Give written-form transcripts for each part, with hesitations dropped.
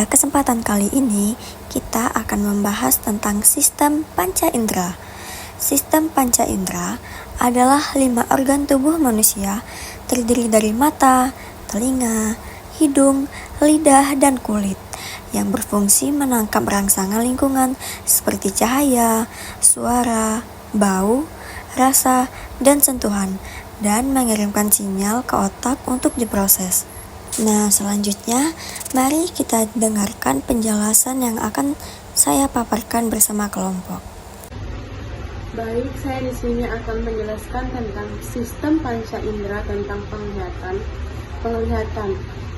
Pada kesempatan kali ini, kita akan membahas tentang sistem panca indera. Sistem panca indera adalah 5 organ tubuh manusia terdiri dari mata, telinga, hidung, lidah, dan kulit yang berfungsi menangkap rangsangan lingkungan seperti cahaya, suara, bau, rasa, dan sentuhan, dan mengirimkan sinyal ke otak untuk diproses. Nah, selanjutnya mari kita dengarkan penjelasan yang akan saya paparkan bersama kelompok. Baik, saya di sini akan menjelaskan tentang sistem panca indera tentang penglihatan.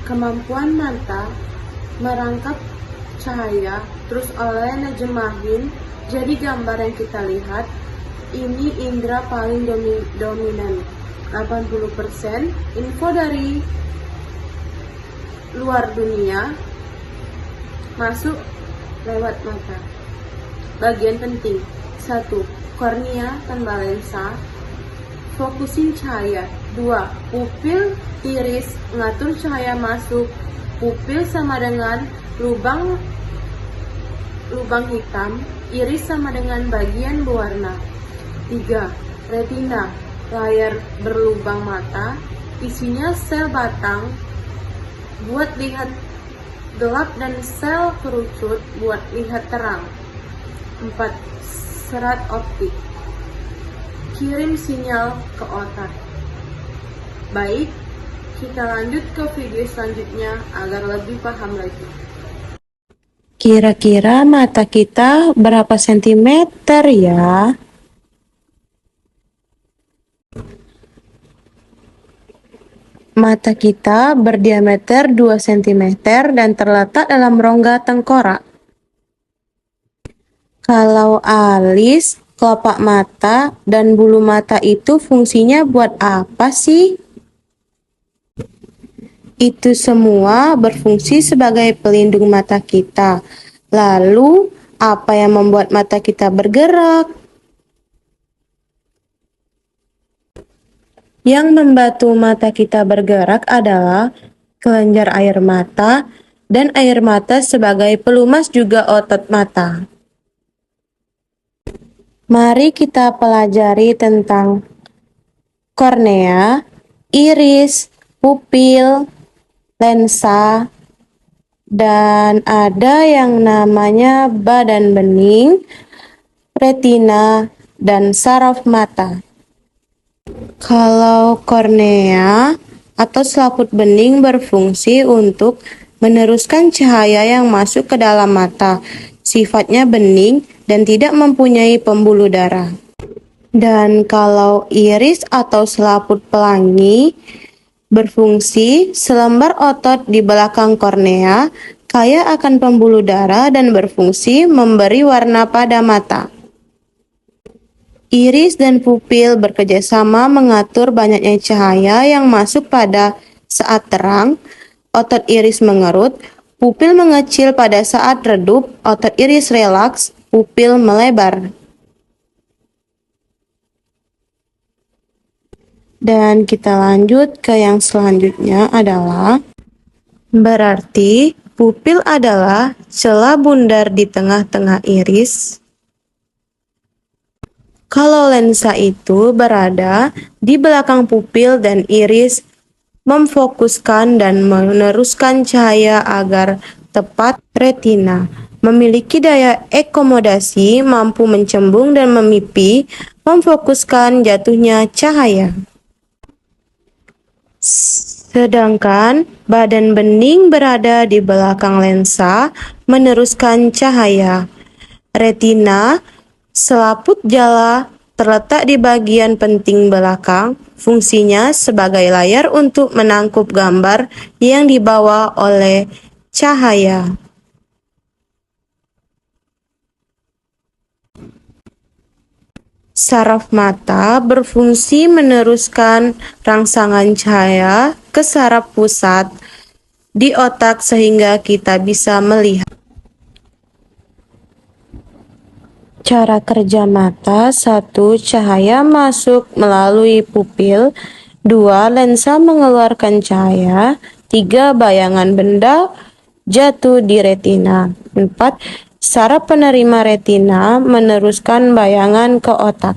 Kemampuan mata merangkap cahaya, terus oleh nejemahin jadi gambar yang kita lihat. Ini indera paling dominan. 80% info dari luar dunia masuk lewat mata. Bagian penting: 1. Kornea tanpa lensa, fokusin cahaya. 2. Pupil iris, mengatur cahaya masuk. Pupil sama dengan lubang hitam, iris sama dengan bagian berwarna. 3. Retina, layar berlubang mata, isinya sel batang buat lihat gelap dan sel kerucut buat lihat terang. 4. Serat optik, kirim sinyal ke otak. Baik, kita lanjut ke video selanjutnya agar lebih paham lagi. Kira-kira mata kita berapa sentimeter ya? Mata kita berdiameter 2 cm dan terletak dalam rongga tengkorak. Kalau alis, kelopak mata, dan bulu mata itu fungsinya buat apa sih? Itu semua berfungsi sebagai pelindung mata kita. Lalu, apa yang membuat mata kita bergerak? Yang membantu mata kita bergerak adalah kelenjar air mata, dan air mata sebagai pelumas juga otot mata. Mari kita pelajari tentang kornea, iris, pupil, lensa, dan ada yang namanya badan bening, retina, dan saraf mata. Kalau kornea atau selaput bening berfungsi untuk meneruskan cahaya yang masuk ke dalam mata. Sifatnya bening dan tidak mempunyai pembuluh darah. Dan kalau iris atau selaput pelangi berfungsi selembar otot di belakang kornea, kaya akan pembuluh darah dan berfungsi memberi warna pada mata. Iris dan pupil bekerjasama mengatur banyaknya cahaya yang masuk pada saat terang. Otot iris mengerut, pupil mengecil pada saat redup, otot iris relaks, pupil melebar. Dan kita lanjut ke yang selanjutnya adalah, berarti pupil adalah celah bundar di tengah-tengah iris. Kalau lensa itu berada di belakang pupil dan iris, memfokuskan dan meneruskan cahaya agar tepat. Retina memiliki daya akomodasi, mampu mencembung dan memipi, memfokuskan jatuhnya cahaya. Sedangkan badan bening berada di belakang lensa, meneruskan cahaya. Retina, selaput jala, terletak di bagian penting belakang, fungsinya sebagai layar untuk menangkap gambar yang dibawa oleh cahaya. Saraf mata berfungsi meneruskan rangsangan cahaya ke saraf pusat di otak sehingga kita bisa melihat. Cara kerja mata: 1. Cahaya masuk melalui pupil. 2. Lensa mengeluarkan cahaya. 3. Bayangan benda jatuh di retina. 4. Saraf penerima retina meneruskan bayangan ke otak.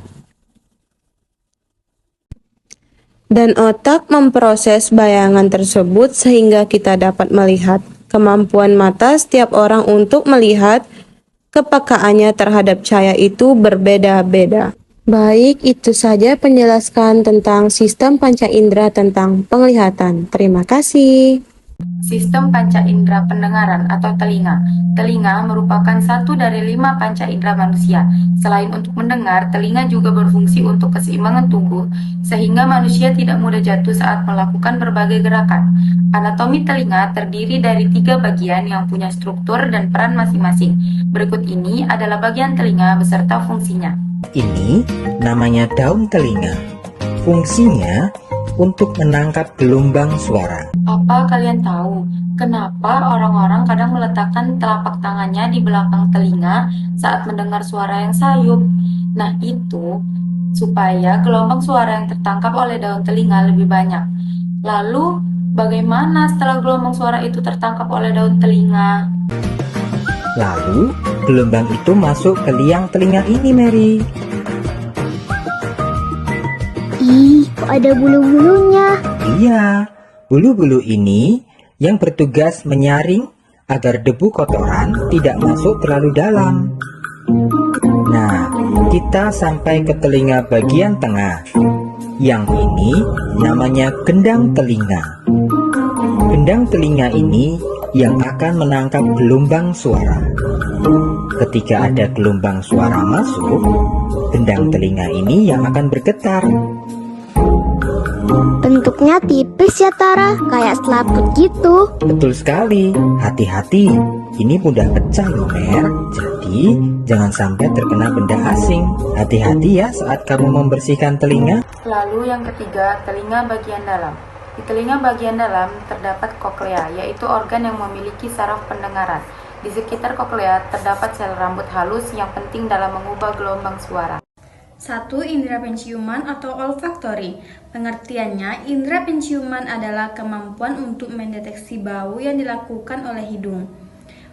Dan otak memproses bayangan tersebut sehingga kita dapat melihat. Kemampuan mata setiap orang untuk melihat kepekaannya terhadap cahaya itu berbeda-beda. Baik, itu saja penjelasan tentang sistem panca indera tentang penglihatan. Terima kasih. Sistem panca indera pendengaran atau telinga. Telinga merupakan satu dari 5 panca indera manusia. Selain untuk mendengar, telinga juga berfungsi untuk keseimbangan tubuh, sehingga manusia tidak mudah jatuh saat melakukan berbagai gerakan. Anatomi telinga terdiri dari 3 bagian yang punya struktur dan peran masing-masing. Berikut ini adalah bagian telinga beserta fungsinya. Ini namanya daun telinga. Fungsinya untuk menangkap gelombang suara. Apa kalian tahu kenapa orang-orang kadang meletakkan telapak tangannya di belakang telinga saat mendengar suara yang sayup? Nah, itu supaya gelombang suara yang tertangkap oleh daun telinga lebih banyak. Lalu, bagaimana setelah gelombang suara itu tertangkap oleh daun telinga? Lalu, gelombang itu masuk ke liang telinga ini, Mary. Ih, kok ada bulu-bulunya? Iya, bulu-bulu ini yang bertugas menyaring agar debu kotoran tidak masuk terlalu dalam. Nah, kita sampai ke telinga bagian tengah. Yang ini namanya gendang telinga. Gendang telinga ini yang akan menangkap gelombang suara. Ketika ada gelombang suara masuk, gendang telinga ini yang akan bergetar. Bentuknya tipis ya Tara, kayak selaput gitu. Betul sekali, hati-hati, ini mudah pecah loh Mer. Jadi, jangan sampai terkena benda asing. Hati-hati ya saat kamu membersihkan telinga. Lalu yang ketiga, telinga bagian dalam. Di telinga bagian dalam terdapat koklea, yaitu organ yang memiliki saraf pendengaran. Di sekitar koklea terdapat sel rambut halus yang penting dalam mengubah gelombang suara. 1. Indera penciuman atau olfaktori. Pengertiannya, indera penciuman adalah kemampuan untuk mendeteksi bau yang dilakukan oleh hidung.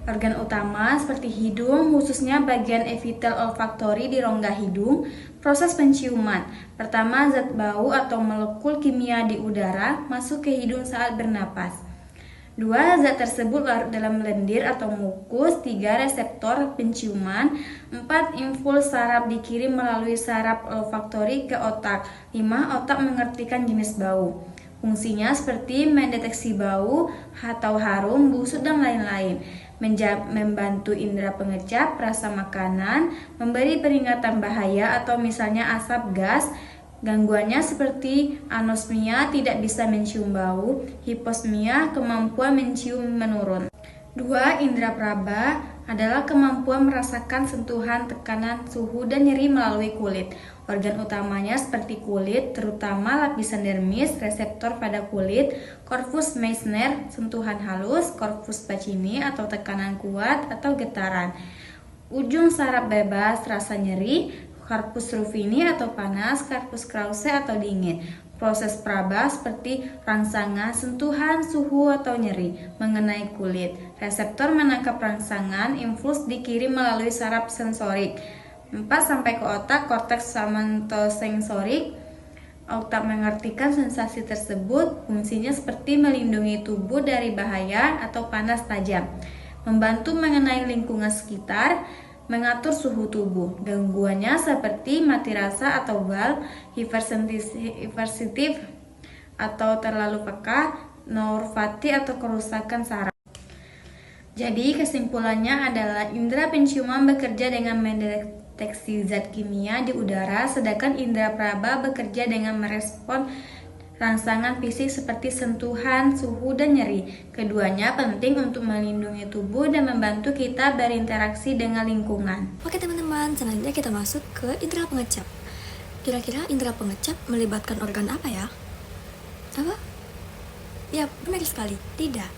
Organ utama seperti hidung, khususnya bagian epitel olfaktori di rongga hidung. Proses penciuman. Pertama, zat bau atau molekul kimia di udara masuk ke hidung saat bernapas. 2. Zat tersebut larut dalam lendir atau mukus. 3. Reseptor penciuman. 4. Impuls saraf dikirim melalui saraf olfaktori ke otak. 5. Otak mengertikan jenis bau. Fungsinya seperti mendeteksi bau atau harum, busuk, dan lain-lain. Membantu indera pengecap, rasa makanan, memberi peringatan bahaya atau misalnya asap gas. Gangguannya seperti anosmia, tidak bisa mencium bau, hiposmia, kemampuan mencium menurun. 2. Indera praba adalah kemampuan merasakan sentuhan, tekanan, suhu, dan nyeri melalui kulit. Organ utamanya seperti kulit, terutama lapisan dermis, reseptor pada kulit, korpus Meissner, sentuhan halus, korpus Pacini atau tekanan kuat atau getaran. Ujung saraf bebas, rasa nyeri, korpus Ruffini atau panas, korpus Krause atau dingin. Proses praba seperti rangsangan, sentuhan, suhu atau nyeri mengenai kulit. Reseptor menangkap rangsangan, impuls dikirim melalui saraf sensorik. 4. Sampai ke otak, korteks somatosensorik. Otak mengartikan sensasi tersebut, fungsinya seperti melindungi tubuh dari bahaya atau panas tajam, membantu mengenai lingkungan sekitar, mengatur suhu tubuh. Gangguannya seperti mati rasa atau valve, hipersensitif atau terlalu peka, neuropati atau kerusakan saraf. Jadi kesimpulannya adalah indera penciuman bekerja dengan mendeteksi zat kimia di udara, sedangkan indera praba bekerja dengan merespon rangsangan fisik seperti sentuhan, suhu, dan nyeri. Keduanya penting untuk melindungi tubuh dan membantu kita berinteraksi dengan lingkungan. Oke teman-teman, selanjutnya kita masuk ke indera pengecap. Kira-kira indera pengecap melibatkan organ apa ya? Apa? Ya, benar sekali, tidak.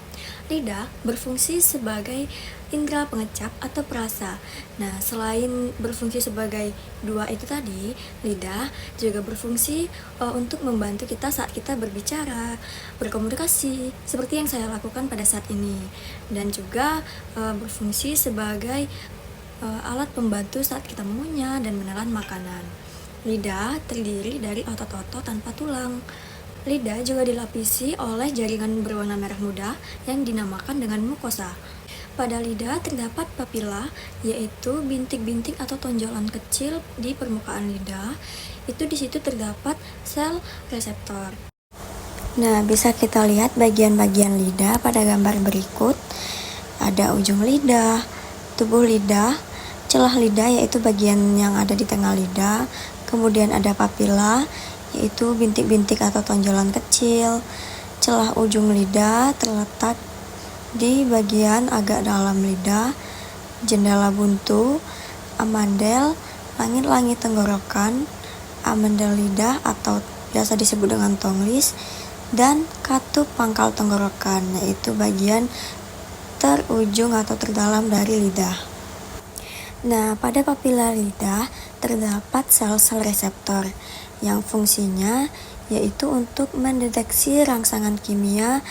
Lidah berfungsi sebagai indera pengecap atau perasa. Nah, selain berfungsi sebagai dua itu tadi, lidah juga berfungsi untuk membantu kita saat kita berbicara, berkomunikasi, seperti yang saya lakukan pada saat ini. Dan juga berfungsi sebagai alat pembantu saat kita mengunyah dan menelan makanan. Lidah terdiri dari otot-otot tanpa tulang. Lidah juga dilapisi oleh jaringan berwarna merah muda yang dinamakan dengan mukosa. Pada lidah terdapat papila, yaitu bintik-bintik atau tonjolan kecil di permukaan lidah. Itu di situ terdapat sel reseptor. Nah, bisa kita lihat bagian-bagian lidah pada gambar berikut. Ada ujung lidah, tubuh lidah, celah lidah yaitu bagian yang ada di tengah lidah, kemudian ada papila yaitu bintik-bintik atau tonjolan kecil. Celah ujung lidah terletak di bagian agak dalam lidah, jendela buntu, amandel, langit-langit tenggorokan, amandel lidah atau biasa disebut dengan tonglis, dan katup pangkal tenggorokan yaitu bagian terujung atau terdalam dari lidah. Nah, pada papila lidah terdapat sel-sel reseptor yang fungsinya yaitu untuk mendeteksi rangsangan kimia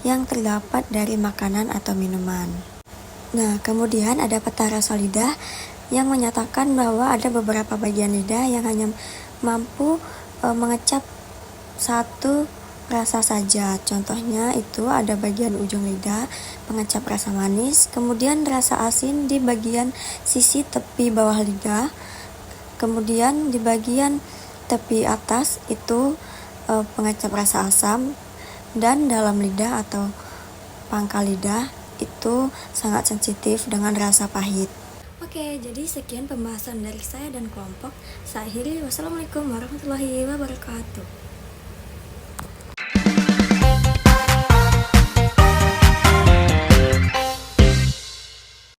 yang terdapat dari makanan atau minuman. Nah, kemudian ada peta rasa lidah yang menyatakan bahwa ada beberapa bagian lidah yang hanya mampu mengecap satu rasa saja. Contohnya itu ada bagian ujung lidah pengecap rasa manis, kemudian rasa asin di bagian sisi tepi bawah lidah, kemudian di bagian tepi atas itu pengecap rasa asam, dan dalam lidah atau pangkal lidah itu sangat sensitif dengan rasa pahit. Oke, jadi sekian pembahasan dari saya dan kelompok. Saya akhiri, wassalamualaikum warahmatullahi wabarakatuh.